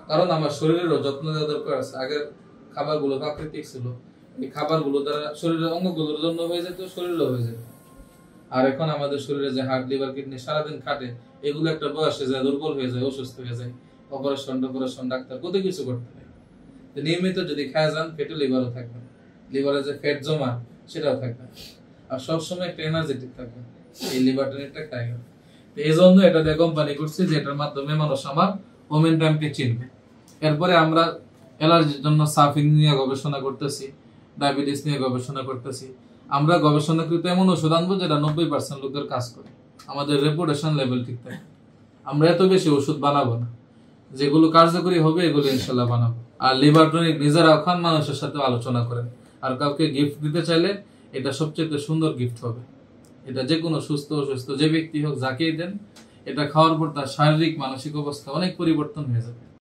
কারণ আমার শরীরেরও যত্ন নেওয়া দরকার আছে। আগের খাবারগুলো প্রাকৃতিক ছিল, এই খাবারগুলো দ্বারা শরীরের অঙ্গগুলোর জন্য হয়ে যেত, শরীরও হয়ে যেত। আর এখন আমাদের শরীরে যে হার্ট, লিভার, কিডনি সারাদিন খাটে, এগুলো একটা বয়সে যায় দুর্বল হয়ে যায়, অসুস্থ হয়ে যায়। অপারেশন ডাক্তার কত কিছু করতে হয়। নিয়মিত যদি খায় যান, ফ্যাটি লিভারও থাকবে, লিভারে যে ফ্যাট জমা সেটাও থাকবে, আর সবসময় একটা এনার্জেটিক থাকবে এই লিভার টনিকটা খায়। এই জন্য এটা দিয়ে কোম্পানি করছে যে এটার মাধ্যমে মানুষ আমার মোমেন্টামকে চিনবে। এরপরে আমরা অ্যালার্জির জন্য সাফিং নিয়ে গবেষণা করতেছি, ডায়াবেটিস নিয়ে গবেষণা করতেছি। আমরা গবেষণাকৃত এমন ওষুধ আনবো যেটা 90% লোকের কাজ করে, আমাদের রেপুটেশন লেভেল ঠিক থাকে। আমরা এত বেশি ওষুধ বানাবো না, যেগুলো কার্যকরী হবে এগুলো ইনশাল্লাহ বানাবো। আর লিভার টনিক নিজেরাও খান, মানুষের সাথে আলোচনা করেন। আর কাউকে গিফট দিতে চাইলে এটা সবচেয়ে সুন্দর গিফট হবে। এটা যে কোনো সুস্থ অসুস্থ যে ব্যক্তি হোক, যাকেই দেন, এটা খাওয়ার পর তার শারীরিক মানসিক অবস্থা অনেক পরিবর্তন হয়ে যাবে।